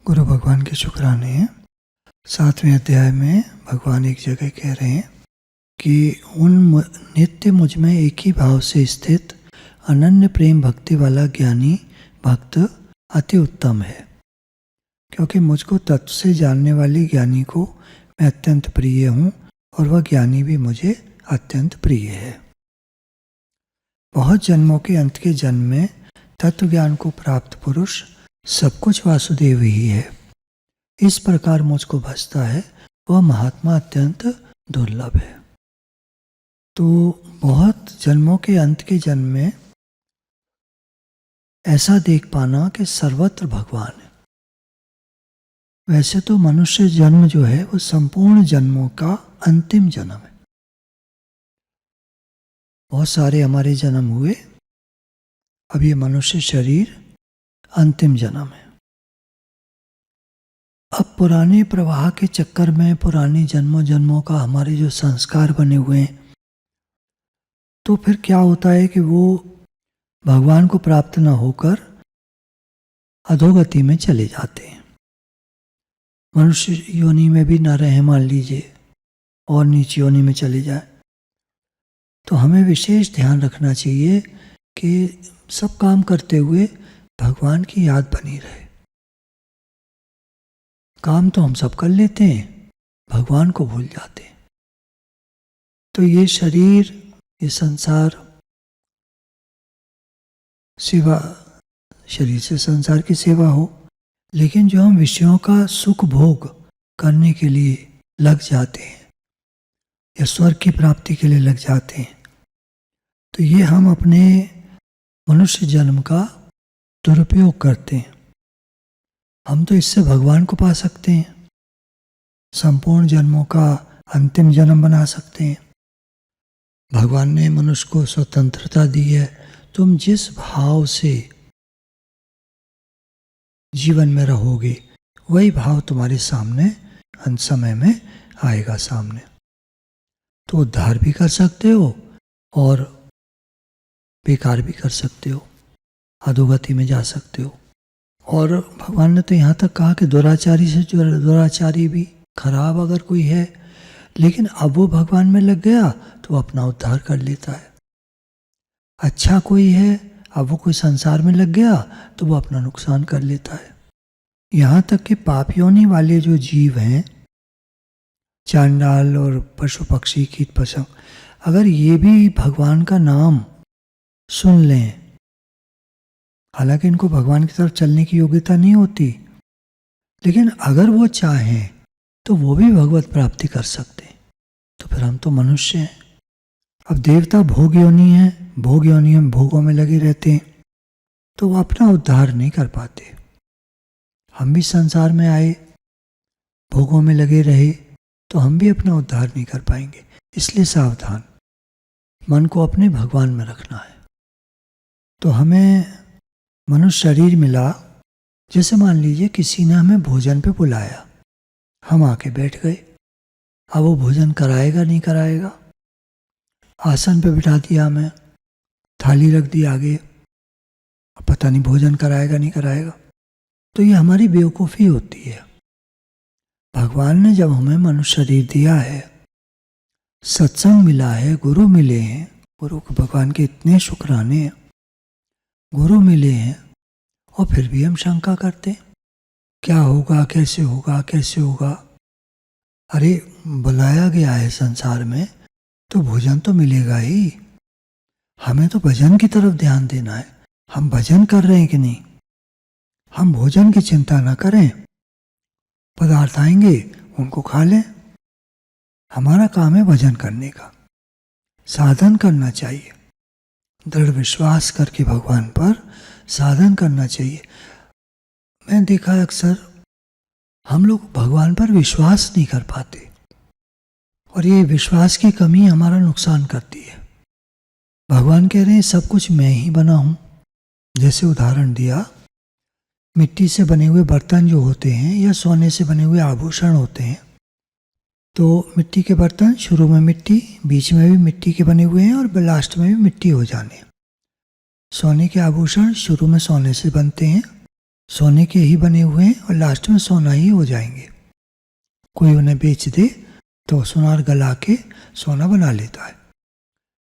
गुरु भगवान के शुक्राने हैं। 7वें अध्याय में भगवान एक जगह कह रहे हैं कि नित्य मुझ में एक ही भाव से स्थित अनन्य प्रेम भक्ति वाला ज्ञानी भक्त अति उत्तम है, क्योंकि मुझको तत्व से जानने वाली ज्ञानी को मैं अत्यंत प्रिय हूँ और वह ज्ञानी भी मुझे अत्यंत प्रिय है। बहुत जन्मों के अंत के जन्म में तत्व ज्ञान को प्राप्त पुरुष सब कुछ वासुदेव ही है। इस प्रकार मुझको भजता है वह महात्मा अत्यंत दुर्लभ है। तो बहुत जन्मों के अंत के जन्म में ऐसा देख पाना कि सर्वत्र भगवान है। वैसे तो मनुष्य जन्म जो है वो संपूर्ण जन्मों का अंतिम जन्म है। बहुत सारे हमारे जन्म हुए, अब ये मनुष्य शरीर अंतिम जन्म है। अब पुराने प्रवाह के चक्कर में पुराने जन्मों का हमारे जो संस्कार बने हुए हैं, तो फिर क्या होता है कि वो भगवान को प्राप्त न होकर अधोगति में चले जाते हैं। मनुष्य योनि में भी न रहे मान लीजिए और नीच योनि में चले जाए, तो हमें विशेष ध्यान रखना चाहिए कि सब काम करते हुए भगवान की याद बनी रहे। काम तो हम सब कर लेते हैं, भगवान को भूल जाते हैं। तो ये शरीर, ये संसार सेवा, शरीर से संसार की सेवा हो, लेकिन जो हम विषयों का सुख भोग करने के लिए लग जाते हैं या स्वर्ग की प्राप्ति के लिए लग जाते हैं, तो ये हम अपने मनुष्य जन्म का दुरुपयोग करते हैं। हम तो इससे भगवान को पा सकते हैं, संपूर्ण जन्मों का अंतिम जन्म बना सकते हैं। भगवान ने मनुष्य को स्वतंत्रता दी है। तुम जिस भाव से जीवन में रहोगे वही भाव तुम्हारे सामने अंत समय में आएगा सामने। तो उद्धार भी कर सकते हो और बेकार भी कर सकते हो, अधोगति में जा सकते हो। और भगवान ने तो यहाँ तक कहा कि दुराचारी से जो दुराचारी भी खराब अगर कोई है, लेकिन अब वो भगवान में लग गया तो वो अपना उद्धार कर लेता है। अच्छा कोई है, अब वो कोई संसार में लग गया तो वो अपना नुकसान कर लेता है। यहाँ तक कि पाप योनि वाले जो जीव हैं, चांडाल और पशु पक्षी कीट पतंग, अगर ये भी भगवान का नाम सुन लें, हालांकि इनको भगवान की तरफ चलने की योग्यता नहीं होती, लेकिन अगर वो चाहें तो वो भी भगवत प्राप्ति कर सकते हैं। तो फिर हम तो मनुष्य हैं। अब देवता भोग योनि हैं, भोग योनि में भोगों में लगे रहते हैं, तो वो अपना उद्धार नहीं कर पाते। हम भी संसार में आए, भोगों में लगे रहे, तो हम भी अपना उद्धार नहीं कर पाएंगे। इसलिए सावधान, मन को अपने भगवान में रखना है। तो हमें मनुष्य शरीर मिला, जैसे मान लीजिए किसी ने हमें भोजन पे बुलाया, हम आके बैठ गए। अब वो भोजन कराएगा नहीं कराएगा, आसन पे बिठा दिया हमें, थाली रख दी आगे, अब पता नहीं भोजन कराएगा नहीं कराएगा। तो ये हमारी बेवकूफ़ी होती है। भगवान ने जब हमें मनुष्य शरीर दिया है, सत्संग मिला है, गुरु मिले हैं, गुरु को भगवान के इतने शुक्राने हैं, गुरु मिले हैं, और फिर भी हम शंका करते हैं क्या होगा, कैसे होगा, कैसे होगा। अरे बुलाया गया है संसार में तो भोजन तो मिलेगा ही। हमें तो भजन की तरफ ध्यान देना है। हम भजन कर रहे हैं कि नहीं, हम भोजन की चिंता ना करें। पदार्थ आएंगे उनको खा लें, हमारा काम है भजन करने का, साधन करना चाहिए। दृढ़ विश्वास करके भगवान पर साधन करना चाहिए। मैं देखा है अक्सर हम लोग भगवान पर विश्वास नहीं कर पाते, और ये विश्वास की कमी हमारा नुकसान करती है। भगवान कह रहे हैं सब कुछ मैं ही बना हूँ। जैसे उदाहरण दिया, मिट्टी से बने हुए बर्तन जो होते हैं या सोने से बने हुए आभूषण होते हैं, तो मिट्टी के बर्तन शुरू में मिट्टी, बीच में भी मिट्टी के बने हुए हैं और लास्ट में भी मिट्टी हो जाने। सोने के आभूषण शुरू में सोने से बनते हैं सोने के ही बने हुए हैं और लास्ट में सोना ही हो जाएंगे। कोई उन्हें बेच दे तो सुनार गला के सोना बना लेता है।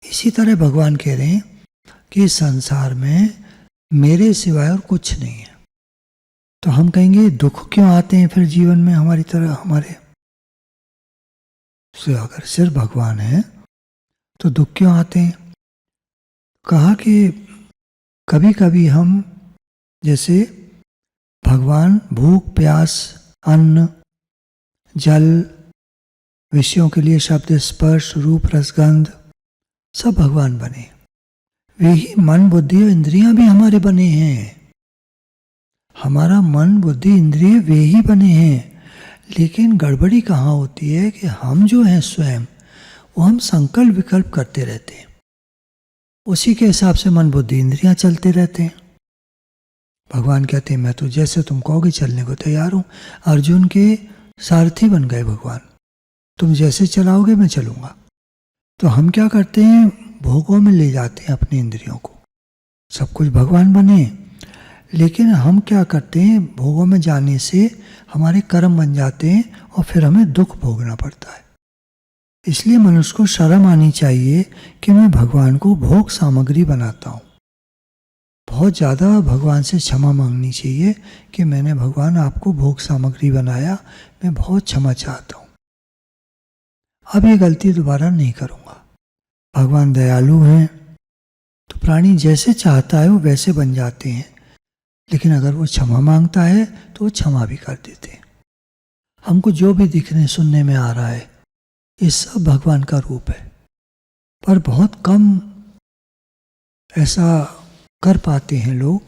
इसी तरह भगवान कह रहे हैं कि संसार में मेरे सिवाय और कुछ नहीं है। तो हम कहेंगे दुख क्यों आते हैं फिर जीवन में हमारी तरह हमारे से? अगर सिर्फ भगवान है तो दुख क्यों आते हैं? कहा कि कभी कभी हम जैसे भगवान भूख प्यास अन्न जल विषयों के लिए शब्द स्पर्श रूप रसगंध सब भगवान बने। वे ही मन बुद्धि और इंद्रियां भी हमारे बने हैं। हमारा मन बुद्धि इंद्रिय वे ही बने हैं। लेकिन गड़बड़ी कहाँ होती है कि हम जो हैं स्वयं वो हम संकल्प विकल्प करते रहते हैं, उसी के हिसाब से मन बुद्धि इंद्रियां चलते रहते हैं। भगवान कहते हैं मैं तो जैसे तुम कहोगे चलने को तैयार हूं। अर्जुन के सारथी बन गए भगवान, तुम जैसे चलाओगे मैं चलूंगा। तो हम क्या करते हैं, भोगों में ले जाते हैं अपने इंद्रियों को। सब कुछ भगवान बने, लेकिन हम क्या करते हैं, भोगों में जाने से हमारे कर्म बन जाते हैं और फिर हमें दुख भोगना पड़ता है। इसलिए मनुष्य को शर्म आनी चाहिए कि मैं भगवान को भोग सामग्री बनाता हूँ। बहुत ज़्यादा भगवान से क्षमा मांगनी चाहिए कि मैंने भगवान आपको भोग सामग्री बनाया, मैं बहुत क्षमा चाहता हूँ, अब ये गलती दोबारा नहीं करूँगा। भगवान दयालु हैं तो प्राणी जैसे चाहता है वो वैसे बन जाते हैं, लेकिन अगर वो क्षमा मांगता है तो वो क्षमा भी कर देते हैं। हमको जो भी दिखने सुनने में आ रहा है ये सब भगवान का रूप है, पर बहुत कम ऐसा कर पाते हैं लोग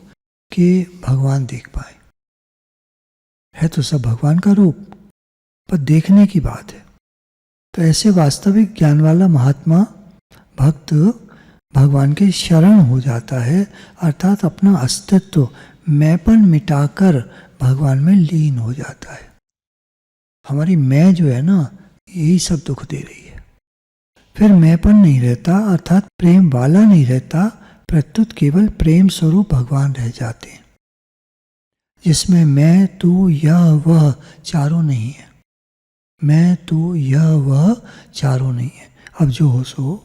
कि भगवान देख पाए। है तो सब भगवान का रूप, पर देखने की बात है। तो ऐसे वास्तविक ज्ञान वाला महात्मा भक्त भगवान के शरण हो जाता है, अर्थात अपना अस्तित्व मैंपन मिटाकर भगवान में लीन हो जाता है। हमारी मैं जो है ना, यही सब दुख दे रही है। फिर मैंपन नहीं रहता, अर्थात प्रेम वाला नहीं रहता, प्रत्युत केवल प्रेम स्वरूप भगवान रह जाते हैं, जिसमें मैं तू यह वह चारों नहीं है। मैं तू यह वह चारों नहीं है, अब जो हो सो हो।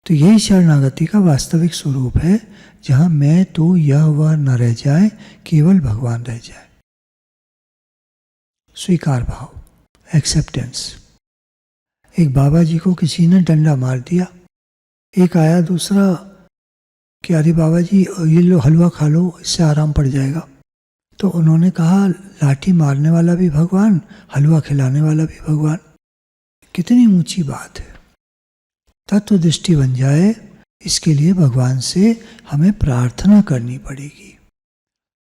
तो यही शरणागति का वास्तविक स्वरूप है, जहां मैं तू यह वह न रह जाए, केवल भगवान रह जाए। स्वीकार भाव, एक्सेप्टेंस। एक बाबा जी को किसी ने डंडा मार दिया, एक आया दूसरा कि अरे बाबा जी ये लो हलवा खा लो, इससे आराम पड़ जाएगा। तो उन्होंने कहा लाठी मारने वाला भी भगवान, हलवा खिलाने वाला भी भगवान। कितनी ऊंची बात है। तत्व दृष्टि बन जाए, इसके लिए भगवान से हमें प्रार्थना करनी पड़ेगी,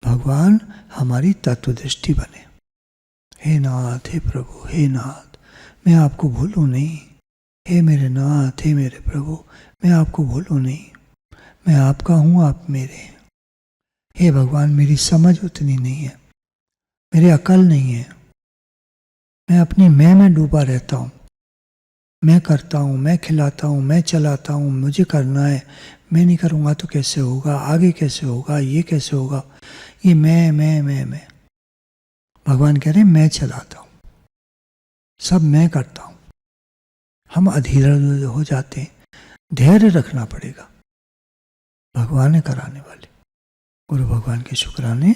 भगवान हमारी तत्व दृष्टि बने। हे नाथ, हे प्रभु, हे नाथ, मैं आपको भूलूं नहीं। हे मेरे नाथ, हे मेरे प्रभु, मैं आपको भूलूं नहीं। मैं आपका हूँ, आप मेरे हैं। हे भगवान, मेरी समझ उतनी नहीं है, मेरी अकल नहीं है, मैं अपनी मैं में डूबा रहता हूँ। मैं करता हूँ, मैं खिलाता हूँ, मैं चलाता हूँ, मुझे करना है, मैं नहीं करूँगा तो कैसे होगा, आगे कैसे होगा, ये कैसे होगा, ये मैं। भगवान कह रहे हैं मैं चलाता हूँ, सब मैं करता हूँ। हम अधीर हो जाते हैं, धैर्य रखना पड़ेगा। भगवान है कराने वाले। गुरु भगवान के शुक्राने